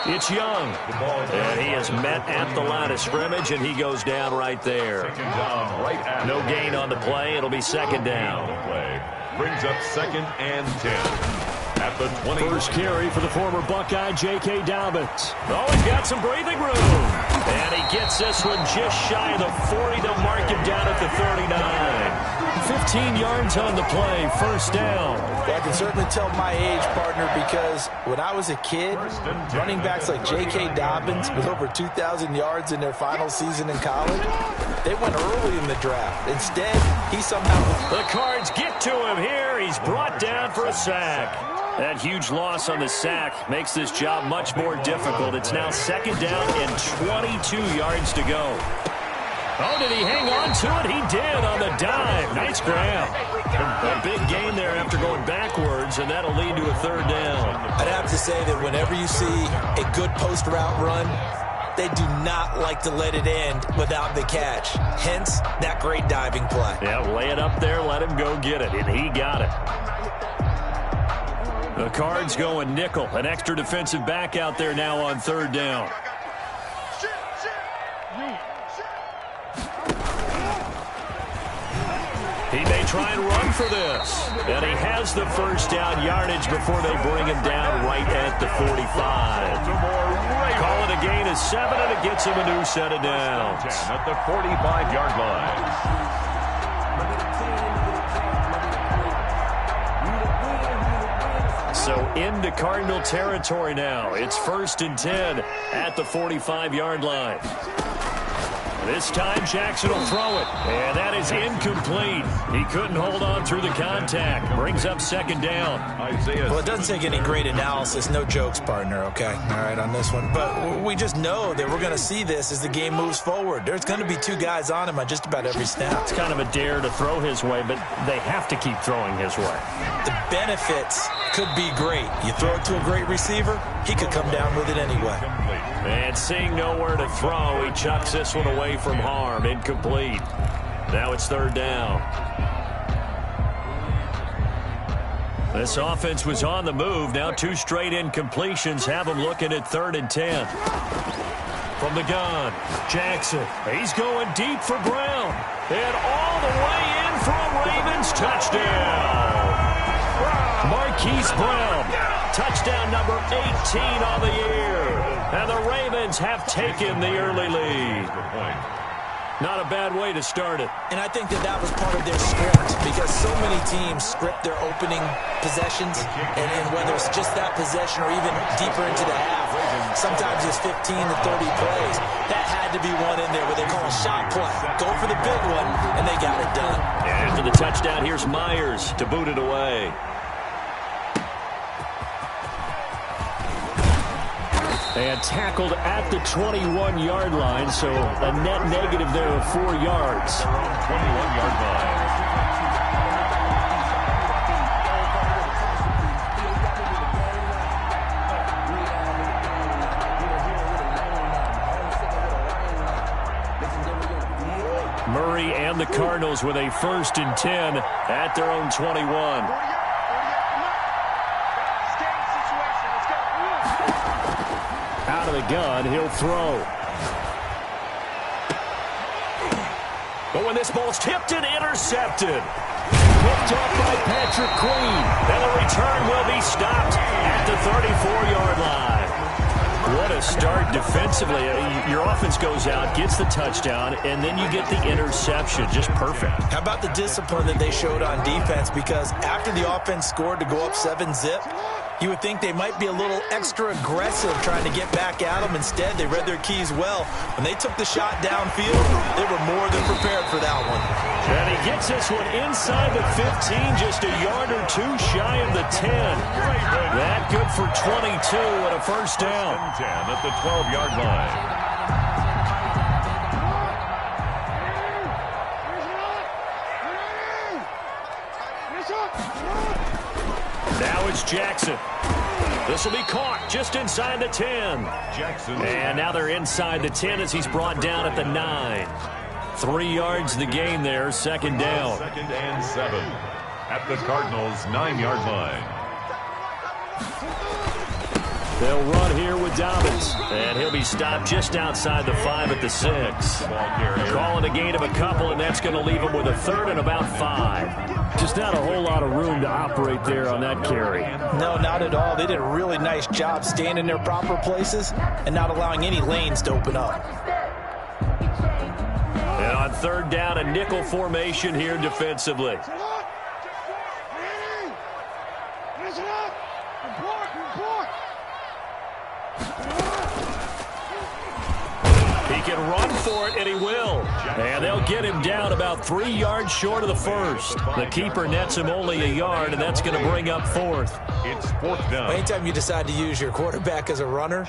It's Young. And he is met at the line of scrimmage, and he goes down right there. No gain on the play. It'll be second down. Brings up 2nd and 10. At the 20. First carry for the former Buckeye, J.K. Dobbins. Oh, he's got some breathing room. And he gets this one just shy of the 40 to mark him down at the 39. 15 yards on the play, first down. Well, I can certainly tell my age, partner, because when I was a kid, running backs like J.K. Dobbins with over 2,000 yards in their final season in college, they went early in the draft. Instead, he somehow... The Cards get to him here. He's brought down for a sack. That huge loss on the sack makes this job much more difficult. It's now second down and 22 yards to go. Oh, did he hang on to it? He did on the dive. Nice grab. A big gain there after going backwards, and that'll lead to a third down. I'd have to say that whenever you see a good post route run, they do not like to let it end without the catch. Hence, that great diving play. Yeah, lay it up there, let him go get it, and he got it. The Cards going nickel. An extra defensive back out there now on third down. He may try and run for this. And he has the first down yardage before they bring him down right at the 45. Call it a gain of 7, and it gets him a new set of downs. At the 45-yard line. So into Cardinal territory now. It's 1st and 10 at the 45-yard line. This time Jackson will throw it, and that is incomplete. He couldn't hold on through the contact. Brings up second down. Well, it doesn't take any great analysis. No jokes, partner, okay? All right, on this one. But we just know that we're going to see this as the game moves forward. There's going to be 2 guys on him on just about every snap. It's kind of a dare to throw his way, but they have to keep throwing his way. The benefits could be great. You throw it to a great receiver, he could come down with it anyway. And seeing nowhere to throw, he chucks this one away from harm. Incomplete. Now it's third down. This offense was on the move. Now 2 straight incompletions have them looking at 3rd and 10. From the gun, Jackson. He's going deep for Brown. And all the way in for a Ravens touchdown. Marquise Brown. Touchdown number 18 on the year. And the Ravens have taken the early lead. Not a bad way to start it. And I think that that was part of their script, because so many teams script their opening possessions, and whether it's just that possession or even deeper into the half, sometimes it's 15 to 30 plays. That had to be one in there where they call a shot play. Go for the big one, and they got it done. And after the touchdown, here's Myers to boot it away. And tackled at the 21-yard line, so a net negative there of 4 yards. 21-yard line. Murray and the Cardinals with a 1st and 10 at their own 21. Out of the gun, he'll throw. But when this ball's tipped and intercepted. Picked up by Patrick Queen. And the return will be stopped at the 34-yard line. What a start defensively. Your offense goes out, gets the touchdown, and then you get the interception. Just perfect. How about the discipline that they showed on defense? Because after the offense scored to go up 7-zip, you would think they might be a little extra aggressive trying to get back at them. Instead, they read their keys well. When they took the shot downfield, they were more than prepared for that one. And he gets this one inside the 15, just a yard or 2 shy of the 10. That good for 22 and a first down. 10 at the 12-yard line. Now it's Jackson. This will be caught just inside the 10. Jackson. And now they're inside the 10 as he's brought down at the 9. 3 yards the gain there, second down. 2nd and 7 at the Cardinals' 9-yard line. They'll run here with Dobbins. And he'll be stopped just outside the 5 at the 6. Calling a gain of a couple, and that's going to leave him with a third and about 5. Just not a whole lot of room to operate there on that carry. No, not at all. They did a really nice job staying in their proper places and not allowing any lanes to open up. And on third down, a nickel formation here defensively. He can run for it, and he will. And they'll get him down about 3 yards short of the first. The keeper nets him only a yard, and that's going to bring up fourth. It's fourth down. Anytime you decide to use your quarterback as a runner,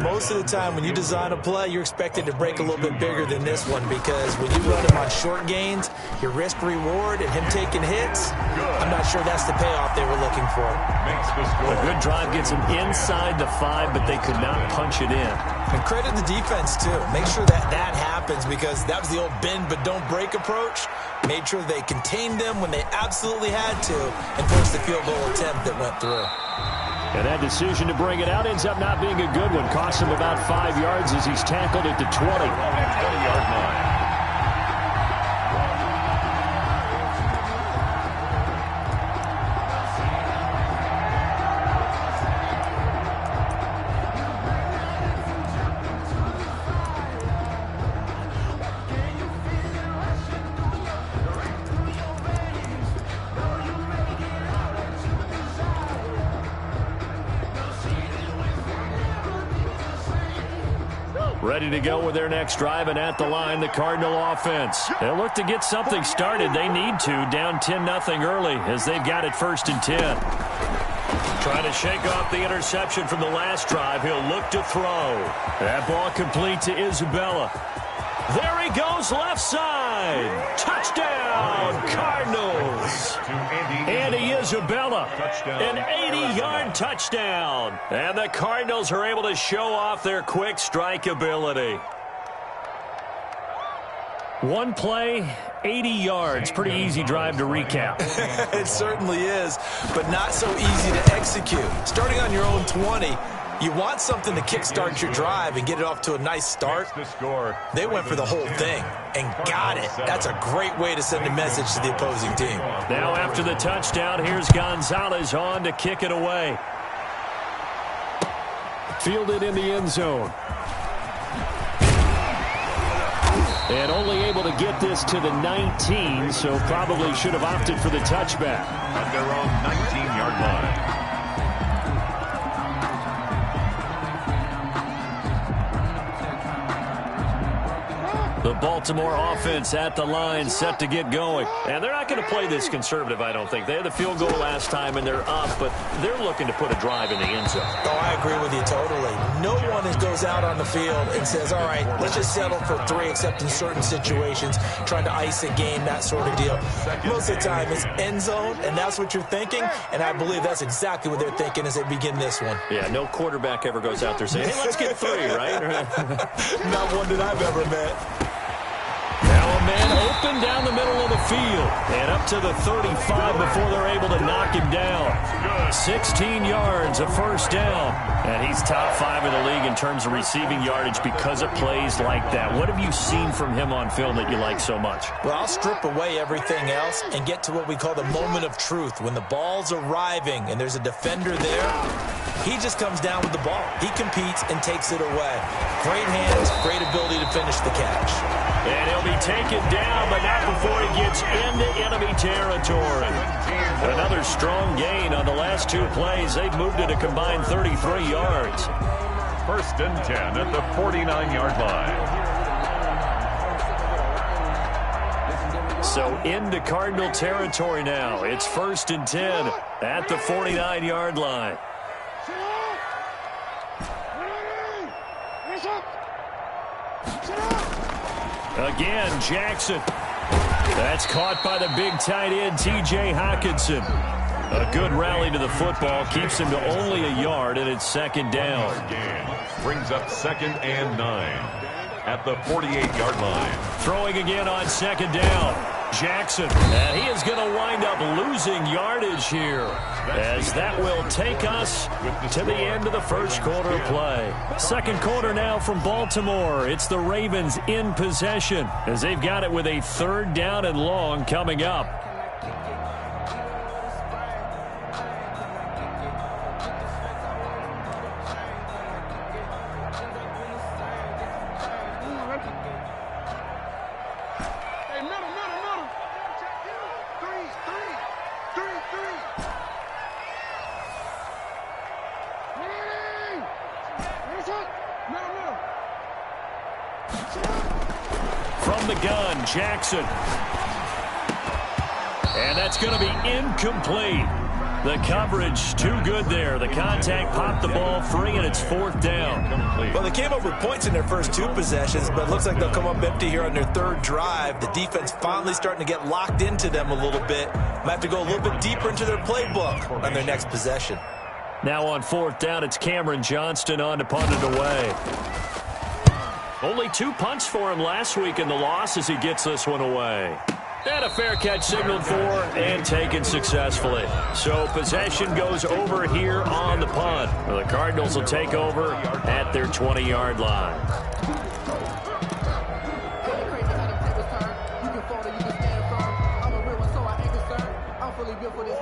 most of the time when you design a play, you're expected to break a little bit bigger than this one, because when you run him on short gains, your risk-reward and him taking hits, I'm not sure that's the payoff they were looking for. A good drive gets him inside the 5, but they could not punch it in. And credit the defense, too. Make sure that happens, because that was the old bend but don't break approach. Made sure they contained them when they absolutely had to and forced the field goal attempt that went through. And that decision to bring it out ends up not being a good one. Costs him about 5 yards as he's tackled at the 20. 20-yard line. Ready to go with their next drive, and at the line, the Cardinal offense. They'll look to get something started. They need to, down 10-0 early, as they've got it 1st and 10. Trying to shake off the interception from the last drive. He'll look to throw. That ball complete to Isabella. There he goes, left side. Touchdown, Cardinals. Andy Isabella, an 80-yard touchdown. And the Cardinals are able to show off their quick strike ability. One play, 80 yards. Pretty easy drive to recap. It certainly is, but not so easy to execute. Starting on your own 20, you want something to kickstart your drive and get it off to a nice start. They went for the whole thing and got it. That's a great way to send a message to the opposing team. Now after the touchdown, here's Gonzalez on to kick it away. Fielded in the end zone. And only able to get this to the 19, so probably should have opted for the touchback. On their own 19-yard line. The Baltimore offense at the line, set to get going. And they're not going to play this conservative, I don't think. They had the field goal last time, and they're up, but they're looking to put a drive in the end zone. Oh, I agree with you totally. No one goes out on the field and says, all right, let's just settle for 3, except in certain situations, trying to ice a game, that sort of deal. Most of the time, it's end zone, and that's what you're thinking, and I believe that's exactly what they're thinking as they begin this one. Yeah, no quarterback ever goes out there saying, hey, let's get 3, right? Not one that I've ever met. Now a man open down the middle of the field and up to the 35 before they're able to knock him down. 16 yards, a first down. And he's top 5 in the league in terms of receiving yardage because of plays like that. What have you seen from him on film that you like so much? Well, I'll strip away everything else and get to what we call the moment of truth. When the ball's arriving and there's a defender there, he just comes down with the ball. He competes and takes it away. Great hands, great ability to finish the catch. And he'll be taken down, but not before he gets into enemy territory. Another strong gain on the last 2 plays. They've moved it a combined 33 yards. 1st and 10 at the 49-yard line. So into Cardinal territory now. It's 1st and 10 at the 49-yard line. Again, Jackson. That's caught by the big tight end, T.J. Hockenson. A good rally to the football. Keeps him to only a yard, and it's 2nd down. Brings up 2nd and 9 at the 48-yard line. Throwing again on 2nd down. Jackson, and he is going to wind up losing yardage here, as that will take us to the end of the first quarter of play. Second quarter now from Baltimore. It's the Ravens in possession, as they've got it with a 3rd down and long coming up. From the gun, Jackson. And that's going to be incomplete. The coverage too good there. The contact popped the ball free, and it's 4th down. Well, they came up with points in their first 2 possessions, but it looks like they'll come up empty here on their 3rd drive. The defense finally starting to get locked into them a little bit. Might have to go a little bit deeper into their playbook on their next possession. Now on 4th down, it's Cameron Johnston on to punt it away. Only 2 punts for him last week in the loss as he gets this one away. And a fair catch signaled for and taken successfully. So possession goes over here on the punt. The Cardinals will take over at their 20-yard line.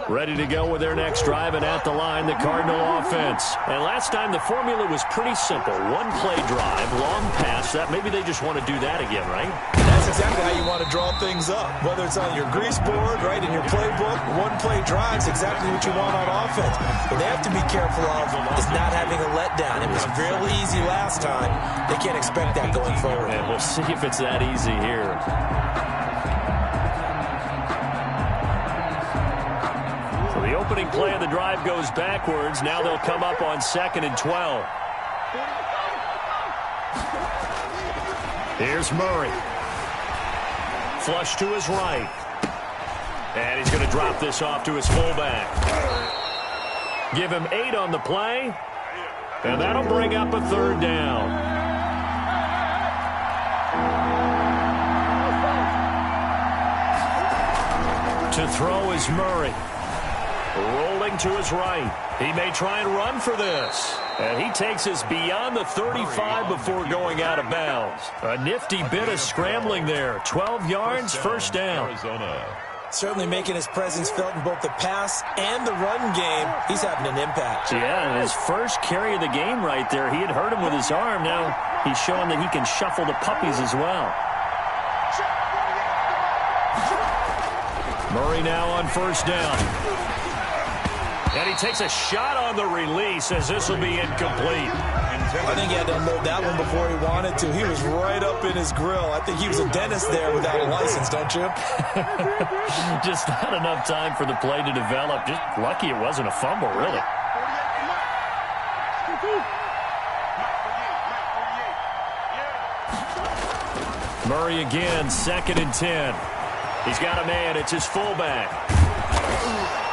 Ready to go with their next drive, and at the line, the Cardinal offense. And last time, the formula was pretty simple. 1-play drive, long pass. That maybe they just want to do that again, right? That's exactly how you want to draw things up. Whether it's on your grease board, right, in your playbook, 1-play drives exactly what you want on offense. What they have to be careful of is not having a letdown. It was real easy last time. They can't expect that going forward. And we'll see if it's that easy here. The opening play of the drive goes backwards. Now they'll come up on 2nd and 12. Here's Murray. Flush to his right. And he's going to drop this off to his fullback. Give him 8 on the play. And that'll bring up a 3rd down. To throw is Murray. Rolling to his right. He may try and run for this. And he takes us beyond the 35 before going out of bounds. A nifty bit of scrambling there. 12 yards, 1st down. Certainly making his presence felt in both the pass and the run game. He's having an impact. Yeah, and his first carry of the game right there, he had hurt him with his arm. Now he's showing that he can shuffle the puppies as well. Murray now on 1st down. And he takes a shot on the release as this will be incomplete. I think he had to unload that one before he wanted to. He was right up in his grill. I think he was a dentist there without a license, don't you? Just not enough time for the play to develop. Just lucky it wasn't a fumble, really. Murray again, 2nd and 10. He's got a man. It's his fullback.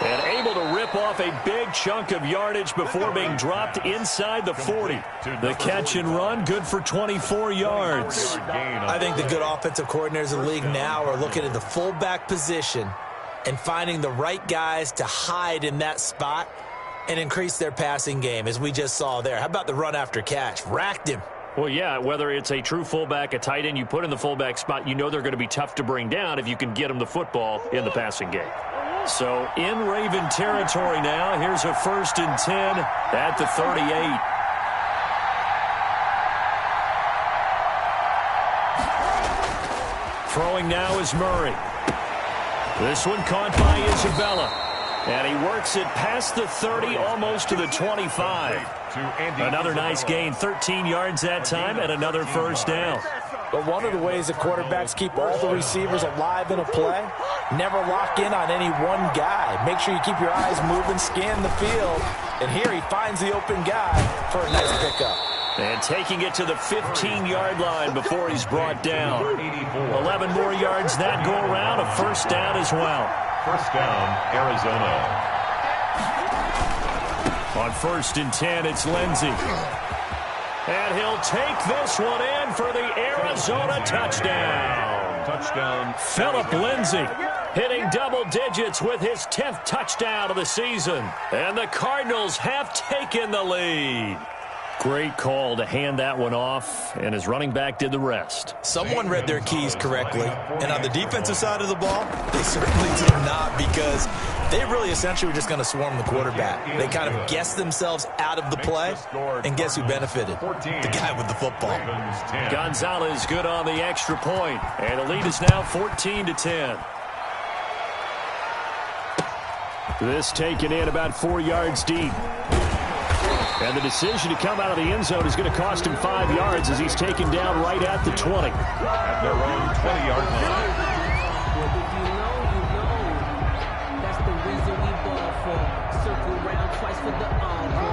And able to rip off a big chunk of yardage before being dropped inside the 40. The catch and run, good for 24 yards. I think the good offensive coordinators in the league now are looking at the fullback position and finding the right guys to hide in that spot and increase their passing game, as we just saw there. How about the run after catch? Racked him. Well, yeah, whether it's a true fullback, a tight end you put in the fullback spot, you know they're going to be tough to bring down if you can get them the football in the passing game. So in Raven territory now. Here's a 1st and 10 at the 38. Throwing now is Murray. This one caught by Isabella. And he works it past the 30, almost to the 25. Another nice gain, 13 yards that time, and another 1st down. But one of the ways that quarterbacks keep all the receivers alive in a play, never lock in on any one guy. Make sure you keep your eyes moving, scan the field. And here he finds the open guy for a nice pickup. And taking it to the 15-yard line before he's brought down. 11 more yards that go around, a 1st down as well. 1st down, Arizona. On 1st and 10, it's Lindsey. And he'll take this one in for the Arizona touchdown. Touchdown. Phillip Lindsay hitting double digits with his 10th touchdown of the season. And the Cardinals have taken the lead. Great call to hand that one off, and his running back did the rest. Someone read their keys correctly, and on the defensive side of the ball, they certainly did not, because they really essentially were just going to swarm the quarterback. They kind of guessed themselves out of the play, and guess who benefited? The guy with the football. Gonzalez good on the extra point, and the lead is now 14-10. This taken in about 4 yards deep. And the decision to come out of the end zone is going to cost him 5 yards as he's taken down right at the 20. At their own 20-yard line.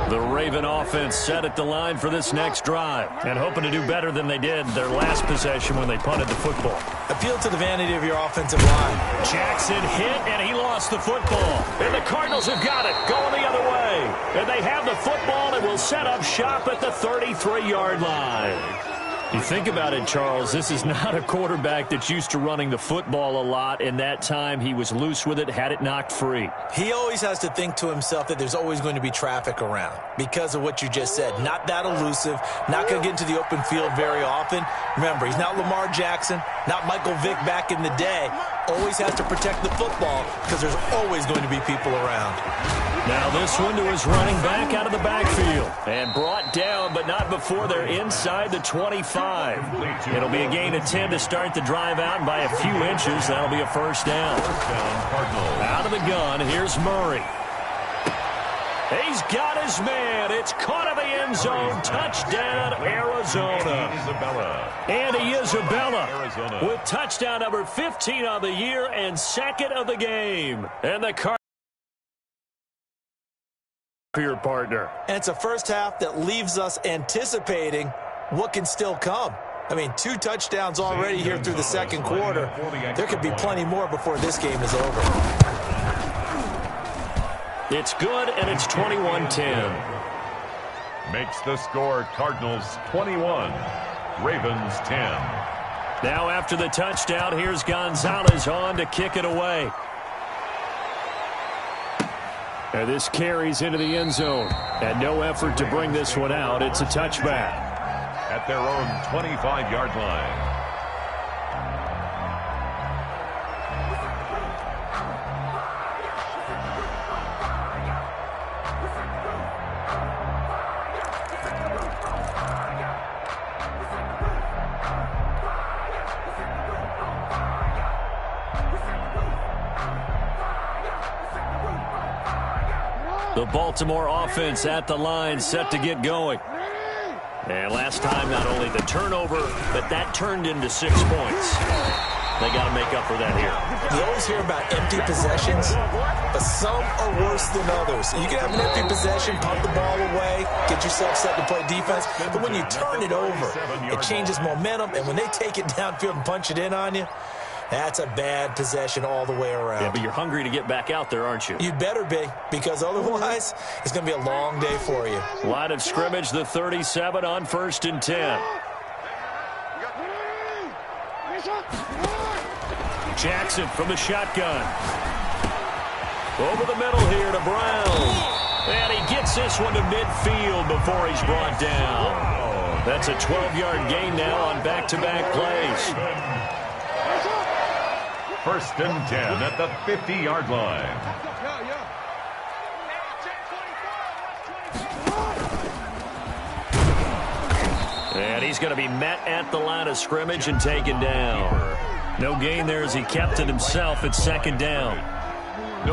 The Raven offense set at the line for this next drive and hoping to do better than they did their last possession when they punted the football. Appeal to the vanity of your offensive line. Jackson hit, and he lost the football. And the Cardinals have got it, going the other way. And they have the football and will set up shop at the 33-yard line. You think about it, Charles, this is not a quarterback that's used to running the football a lot. In that time, he was loose with it, had it knocked free. He always has to think to himself that there's always going to be traffic around because of what you just said. Not that elusive, not going to get into the open field very often. Remember, he's not Lamar Jackson, not Michael Vick back in the day. Always has to protect the football because there's always going to be people around. Now this one to his running back out of the backfield. And brought down, but not before they're inside the 25. It'll be a gain of 10 to start the drive out, and by a few inches, that'll be a first down. Out of the gun, here's Murray. He's got his man. It's caught in the end zone. Touchdown, Arizona. Andy Isabella with touchdown number 15 on the year and second of the game. And the Cardinals for your partner. And it's a first half that leaves us anticipating what can still come. I mean, 2 touchdowns already here through the second quarter. There could be plenty more before this game is over. It's good, and it's 21-10. Makes the score Cardinals 21, Ravens 10. Now after the touchdown, here's Gonzalez on to kick it away. And this carries into the end zone. And no effort to bring this one out. It's a touchback. At their own 25-yard line. The Baltimore offense at the line, set to get going. And last time, not only the turnover, but that turned into 6 points. They got to make up for that here. You always hear about empty possessions, but some are worse than others. You can have an empty possession, pump the ball away, get yourself set to play defense, but when you turn it over, it changes momentum, and when they take it downfield and punch it in on you, that's a bad possession all the way around. Yeah, but you're hungry to get back out there, aren't you? You'd better be, because otherwise it's going to be a long day for you. Line of scrimmage, the 37 on 1st and 10. Jackson from the shotgun. Over the middle here to Brown. And he gets this one to midfield before he's brought down. That's a 12-yard gain now on back-to-back plays. 1st and 10 at the 50-yard line. And he's going to be met at the line of scrimmage and taken down. No gain there as he kept it himself at 2nd down.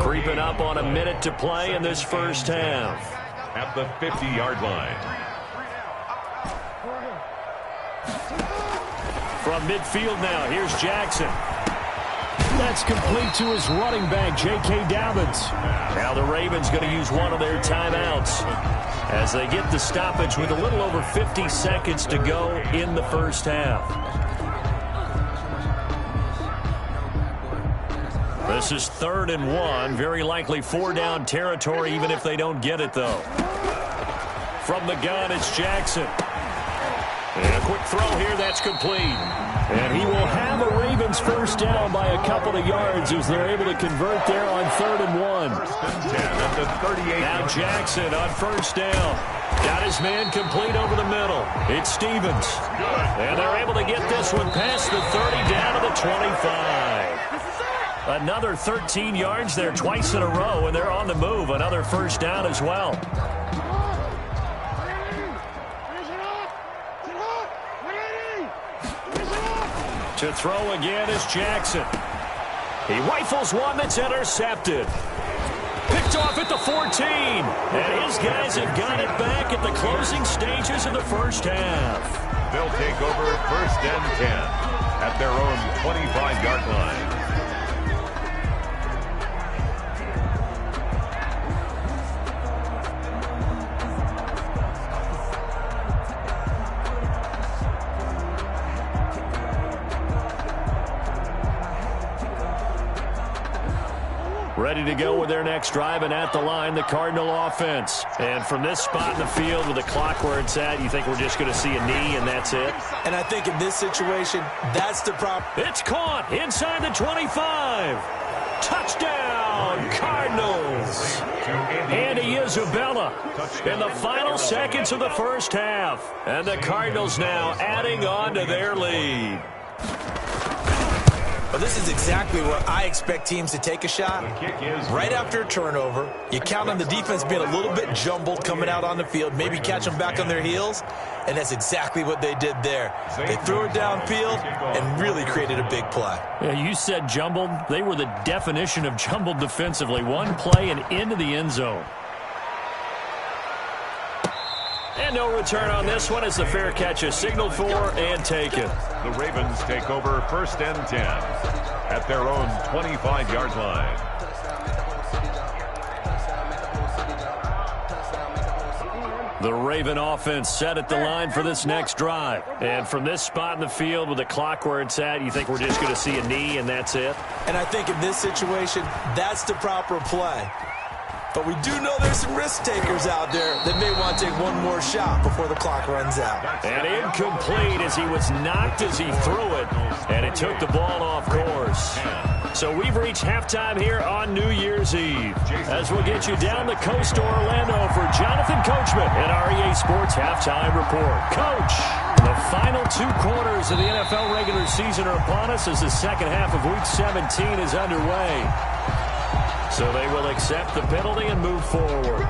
Creeping up on a minute to play in this first half. At the 50-yard line. From midfield now, here's Jackson. That's complete to his running back, J.K. Dobbins. Now the Ravens going to use one of their timeouts as they get the stoppage with a little over 50 seconds to go in the first half. This is 3rd and 1. Very likely 4-down territory, even if they don't get it, though. From the gun, it's Jackson. And quick throw here. That's complete. And he will have a Ravens first down by a couple of yards as they're able to convert there on 3rd and 1. First and 10 at the 38. Now Jackson on first down. Got his man complete over the middle. It's Stevens. And they're able to get this one past the 30 down to the 25. Another 13 yards there twice in a row, and they're on the move. Another first down as well. To throw again is Jackson. He rifles one that's intercepted. Picked off at the 14. And his guys have got it back at the closing stages of the first half. They'll take over first and 10 at their own 25-yard line. Ready to go with their next drive, and at the line, the Cardinal offense. And from this spot in the field with the clock where it's at, you think we're just going to see a knee and that's it? And I think in this situation, that's the problem. It's caught inside the 25. Touchdown, Cardinals. Andy Isabella in the final seconds of the first half. And the Cardinals now adding on to their lead. Well, this is exactly where I expect teams to take a shot. Right after a turnover, you count on the defense being a little bit jumbled coming out on the field, maybe catch them back on their heels, and that's exactly what they did there. They threw it downfield and really created a big play. Yeah, you said jumbled. They were the definition of jumbled defensively. One play and into the end zone. And no return on this one as the fair catch is signaled for and taken. The Ravens take over first and 10 at their own 25-yard line. The Raven offense set at the line for this next drive. And from this spot in the field with the clock where it's at, you think we're just going to see a knee and that's it? And I think in this situation, that's the proper play. But we do know there's some risk takers out there that may want to take one more shot before the clock runs out. And incomplete as he was knocked as he threw it. And it took the ball off course. So we've reached halftime here on New Year's Eve. As we'll get you down the coast to Orlando for Jonathan Coachman at REA Sports Halftime Report. Coach, the final 2 quarters of the NFL regular season are upon us as the second half of Week 17 is underway. So they will accept the penalty and move forward.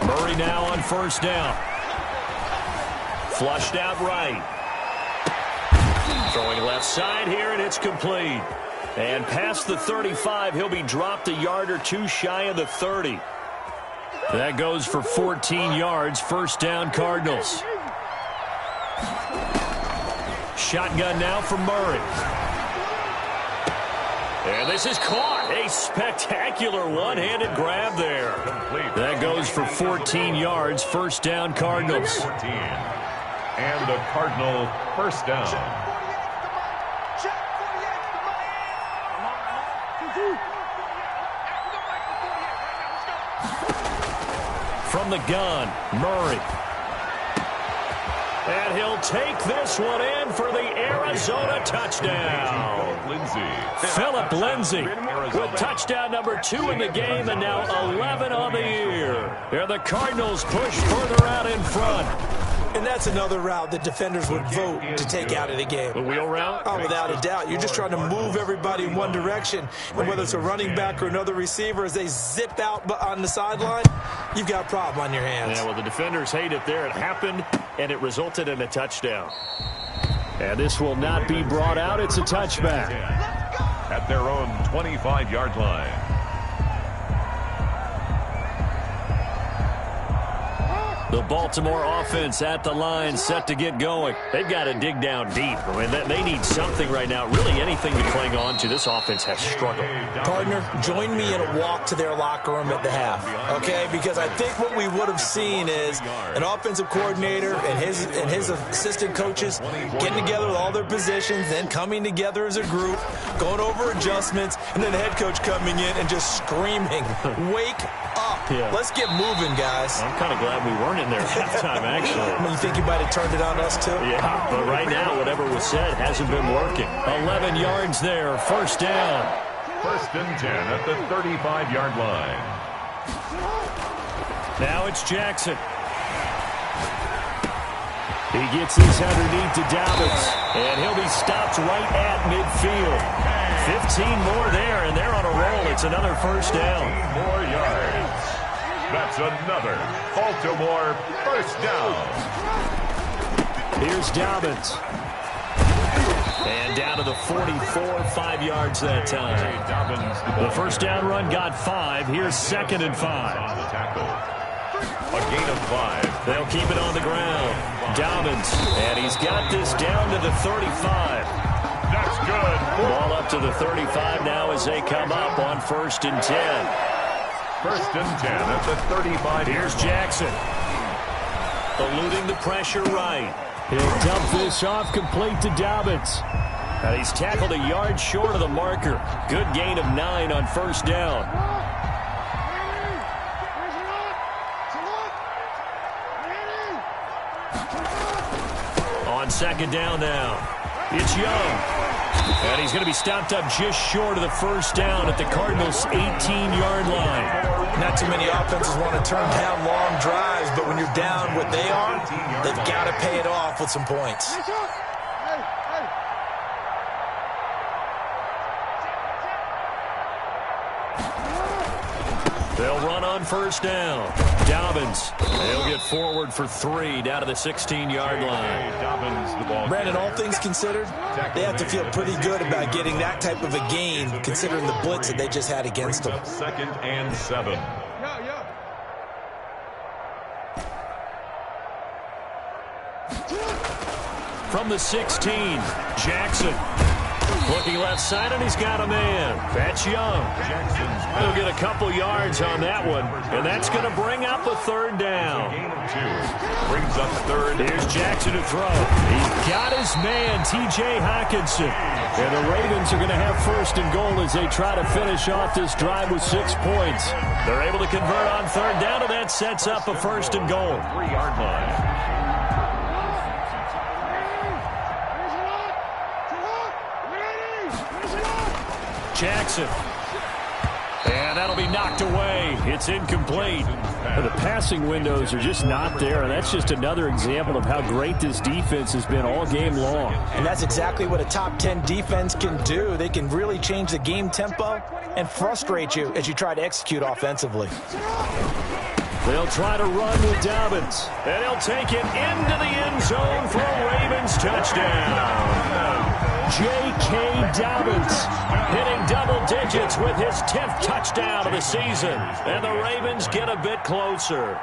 Murray now on first down. Flushed out right. Throwing left side here, and it's complete. And past the 35, he'll be dropped a yard or two shy of the 30. That goes for 14 yards. First down, Cardinals. Shotgun now for Murray. And this is caught. A spectacular one-handed grab there. That goes for 14 yards. First down, Cardinals. 14. And the Cardinal first down. From the gun, Murray. And he'll take this one in for the Arizona touchdown. Phillip Lindsay with touchdown number 2 in the game and now 11 on the year. And the Cardinals push further out in front. And that's another route that defenders would vote to take out of the game. The wheel route? Oh, without a doubt. You're just trying to move everybody in one direction. And whether it's a running back or another receiver, as they zip out on the sideline, you've got a problem on your hands. Yeah, well, the defenders hate it there. It happened, and it resulted in a touchdown. And this will not be brought out. It's a touchback. At their own 25-yard line. The Baltimore offense at the line, set to get going. They've got to dig down deep. I mean, they need something right now, really anything to cling on to. This offense has struggled. Partner, join me in a walk to their locker room at the half, okay? Because I think what we would have seen is an offensive coordinator and his assistant coaches getting together with all their positions, then coming together as a group, going over adjustments, and then the head coach coming in and just screaming, "Wake up. Yeah. Let's get moving, guys." I'm kind of glad we weren't in there at halftime, actually. I mean, you think you might have turned it on us, too? Yeah, but right now, whatever was said hasn't been working. 11 yards there, first down. First and 10 at the 35-yard line. Now it's Jackson. He gets this underneath to Dobbins, and he'll be stopped right at midfield. 15 more there, and they're on a roll. It's another first down. 15 more yards. That's another Baltimore first down. Here's Dobbins. And down to the 44, 5 yards that time. The first down run got 5. Here's second and 5. On the tackle. A gain of 5. They'll keep it on the ground. Dobbins, and he's got this down to the 35. That's good. Ball up to the 35 now as they come up on first and 10. First and 10 at the 35. Here's Jackson. Eluding the pressure right. He'll dump this off complete to Dobbins. And he's tackled a yard short of the marker. Good gain of 9 on first down. On second down now. It's Young. And he's going to be stopped up just short of the first down at the Cardinals' 18-yard line. Not too many offenses want to turn down long drives, but when you're down what they are, they've got to pay it off with some points. They'll run on first down. Dobbins, they'll get forward for 3 down to the 16-yard line. Dobbins, the ball. Brandon, all things considered, they have to feel pretty good about getting that type of a gain, considering the blitz that they just had against them. Second and 7. From the 16, Jackson. Looking left side, and he's got a man. That's Young. He'll get a couple yards on that one, and that's going to bring up a third down. Gain of 2. Brings up third. Here's Jackson to throw. He's got his man, T.J. Hockenson. And the Ravens are going to have first and goal as they try to finish off this drive with 6 points. They're able to convert on third down, and that sets up a first and goal. 3-yard line. Jackson. And that'll be knocked away. It's incomplete. The passing windows are just not there, and that's just another example of how great this defense has been all game long. And that's exactly what a top 10 defense can do. They can really change the game tempo and frustrate you as you try to execute offensively. They'll try to run with Dobbins, and he'll take it into the end zone for a Ravens touchdown. J.K. Dobbins hitting double digits with his 10th touchdown of the season. And the Ravens get a bit closer.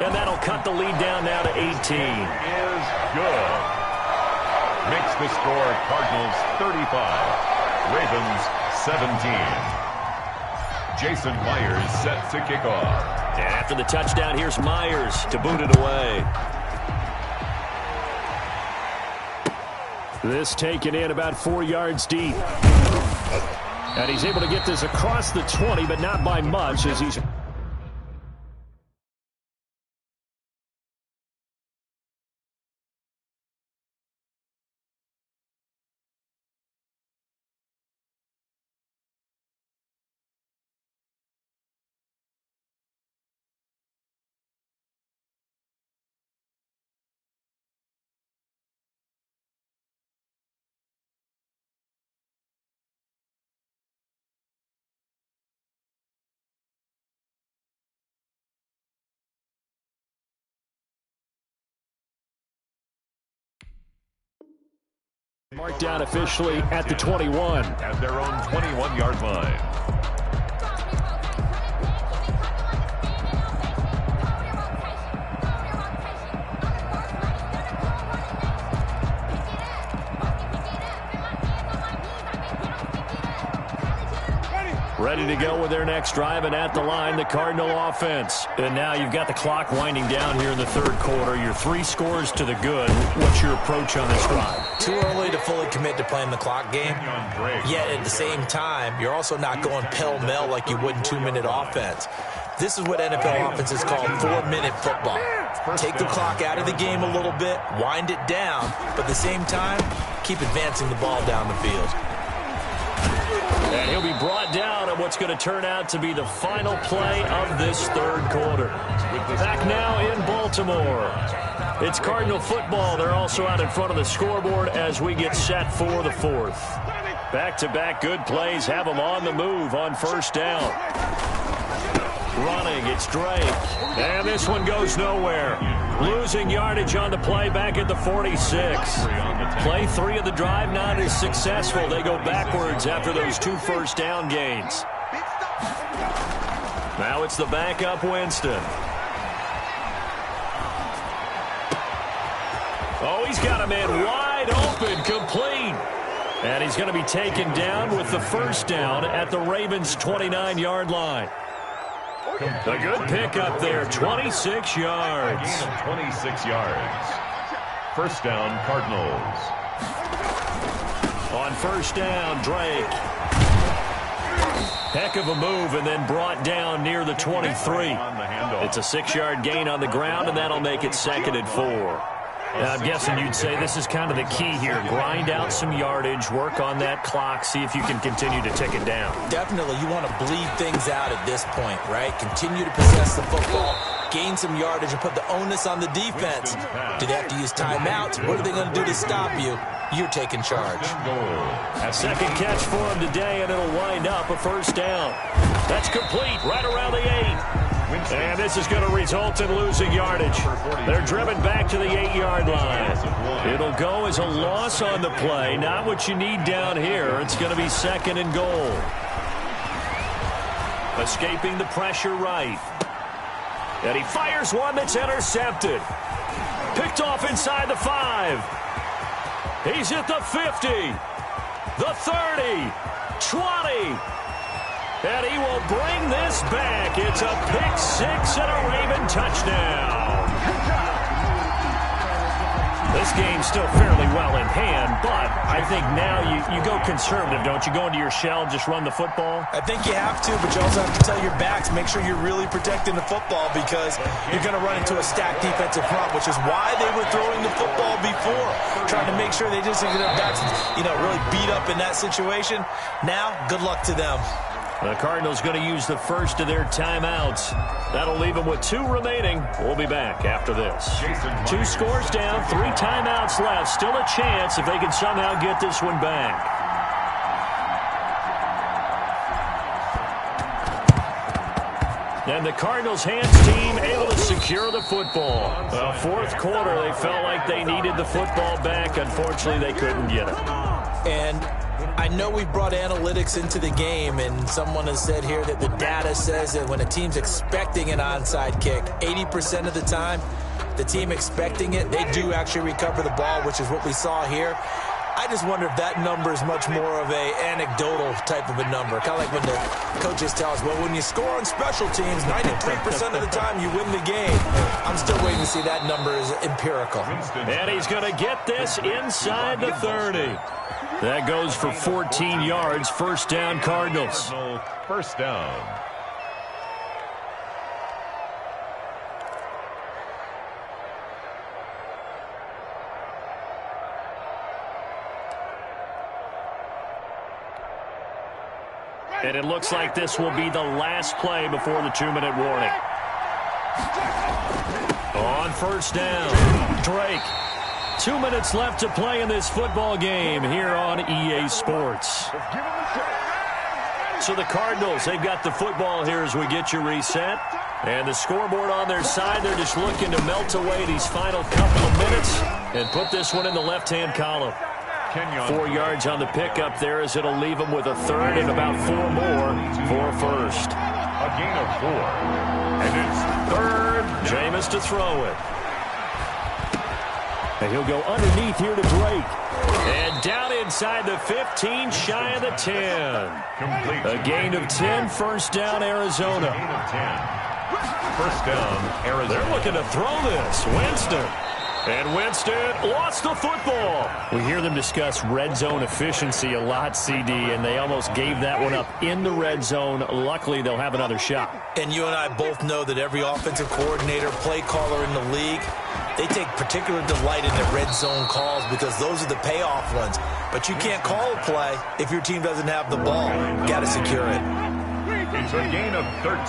And that'll cut the lead down now to 18. Is good. Makes the score Cardinals 35. Ravens 17. Jason Myers set to kick off. And after the touchdown, here's Myers to boot it away. This taken in about 4 yards deep. And he's able to get this across the 20, but not by much as he's... Marked down officially at the 21. At their own 21-yard line. ready to go with their next drive, and at the line, the Cardinal offense. And now you've got the clock winding down here in the third quarter. You're 3 scores to the good. What's your approach on this drive? Too early to fully commit to playing the clock game. Yet at the same time, you're also not going pell-mell like you would in 2-minute offense. This is what NFL offenses call 4-minute football. Take the clock out of the game a little bit, wind it down, but at the same time, keep advancing the ball down the field. And he'll be brought down on what's going to turn out to be the final play of this third quarter. Back now in Baltimore. It's Cardinal football. They're also out in front of the scoreboard as we get set for the fourth. Back-to-back good plays have them on the move on first down. Running, it's Drake. And this one goes nowhere. Losing yardage on the play back at the 46. Play 3 of the drive not as successful. They go backwards after those 2 first down gains. Now it's the backup Winston. Oh, he's got a man wide open, complete. And he's going to be taken down with the first down at the Ravens' 29-yard line. A good pickup there, 26 yards. 26 yards. First down, Cardinals. On first down, Drake. Heck of a move, and then brought down near the 23. It's a 6-yard gain on the ground, and that'll make it 2nd and 4. I'm guessing you'd say this is kind of the key here. Grind out some yardage, work on that clock, see if you can continue to tick it down. Definitely, you want to bleed things out at this point, right? Continue to possess the football, gain some yardage, and put the onus on the defense. Do they have to use timeouts? What are they going to do to stop you? You're taking charge. A second catch for him today, and it'll wind up a first down. That's complete right around the 8. And this is going to result in losing yardage. They're driven back to the 8-yard line. It'll go as a loss on the play. Not what you need down here. It's going to be 2nd and goal. Escaping the pressure right. And he fires one that's intercepted. Picked off inside the 5. He's at the 50. The 30. 20. And he will bring this back. It's a pick 6 and a Raven touchdown. This game's still fairly well in hand, but I think now you go conservative, don't you? Go into your shell and just run the football? I think you have to, but you also have to tell your backs, make sure you're really protecting the football because you're going to run into a stacked defensive front, which is why they were throwing the football before, trying to make sure they just get their backs, really beat up in that situation. Now, good luck to them. The Cardinals going to use the first of their timeouts. That'll leave them with 2 remaining. We'll be back after this. 2 scores down, 3 timeouts left. Still a chance if they can somehow get this one back. And the Cardinals' hands team able to secure the football. Fourth quarter, they felt like they needed the football back. Unfortunately, they couldn't get it. And I know we brought analytics into the game, and someone has said here that the data says that when a team's expecting an onside kick, 80% of the time, the team expecting it, they do actually recover the ball, which is what we saw here. I just wonder if that number is much more of a anecdotal type of a number. Kind of like when the coaches tell us, well, when you score on special teams, 93% of the time you win the game. I'm still waiting to see that number is empirical. And he's going to get this inside the 30. That goes for 14 yards. First down, Cardinals. First down. And it looks like this will be the last play before the 2-minute warning. On first down, Drake. 2 minutes left to play in this football game here on EA Sports. So the Cardinals, they've got the football here as we get you reset. And the scoreboard on their side, they're just looking to melt away these final couple of minutes and put this one in the left-hand column. 4 yards on the pickup there as it'll leave them with a third and about 4 more for first. A gain of 4. And it's third. Jameis to throw it. And he'll go underneath here to Drake. And down inside the 15, shy of the 10. A gain of 10, first down, Arizona. Gain of 10. First down, Arizona. They're looking to throw this. Winston. And Winston lost the football. We hear them discuss red zone efficiency a lot, CD, and they almost gave that one up in the red zone. Luckily, they'll have another shot. And you and I both know that every offensive coordinator, play caller in the league, they take particular delight in the red zone calls because those are the payoff ones. But you can't call a play if your team doesn't have the ball. You got to secure it. It's a gain of 13,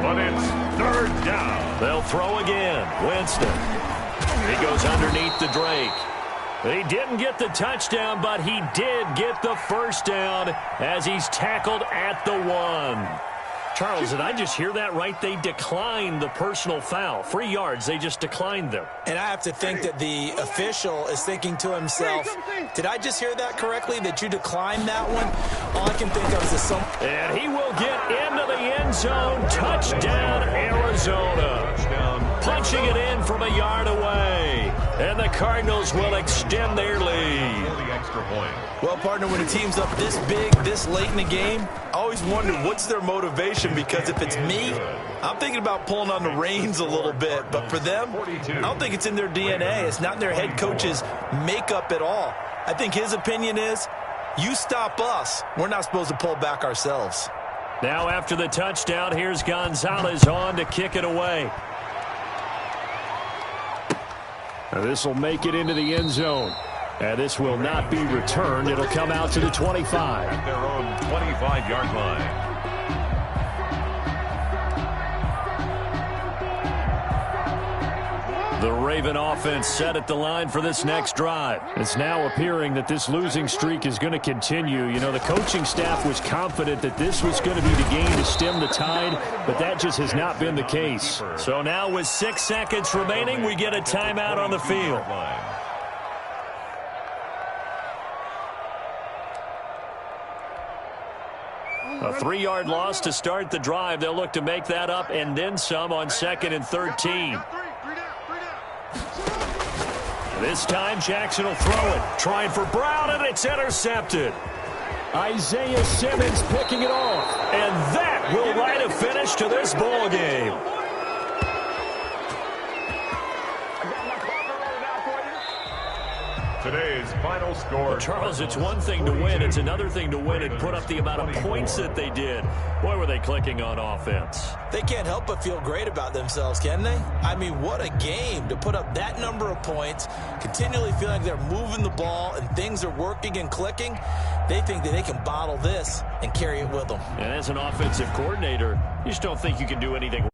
but it's third down. They'll throw again. Winston. He goes underneath the Drake. He didn't get the touchdown, but he did get the first down as he's tackled at the 1. Charles, did I just hear that right? They declined the personal foul. 3 yards, they just declined them. And I have to think that the official is thinking to himself, did I just hear that correctly, that you declined that one? All I can think of is some... And he will get into the end zone. Touchdown, Arizona. Punching it in from a yard away. And the Cardinals will extend their lead. Well, partner, when a team's up this big, this late in the game, I always wonder what's their motivation, because if it's me, I'm thinking about pulling on the reins a little bit. But for them, I don't think it's in their DNA. It's not in their head coach's makeup at all. I think his opinion is, you stop us, we're not supposed to pull back ourselves. Now after the touchdown, here's Gonzalez on to kick it away. This will make it into the end zone. And this will not be returned. It'll come out to the 25. At their own 25-yard line. The Raven offense set at the line for this next drive. It's now appearing that this losing streak is going to continue. You know, the coaching staff was confident that this was going to be the game to stem the tide, but that just has not been the case. So now with 6 seconds remaining, we get a timeout on the field. A 3-yard loss to start the drive. They'll look to make that up and then some on 2nd and 13. This time Jackson will throw it. Trying for Brown, and it's intercepted. Isaiah Simmons picking it off. And that will write a finish to this ball game. Today's final score. Well, Charles, it's one thing to win. It's another thing to win and put up the amount of points that they did. Boy, were they clicking on offense. They can't help but feel great about themselves, can they? I mean, what a game to put up that number of points, continually feel like they're moving the ball and things are working and clicking. They think that they can bottle this and carry it with them. And as an offensive coordinator, you just don't think you can do anything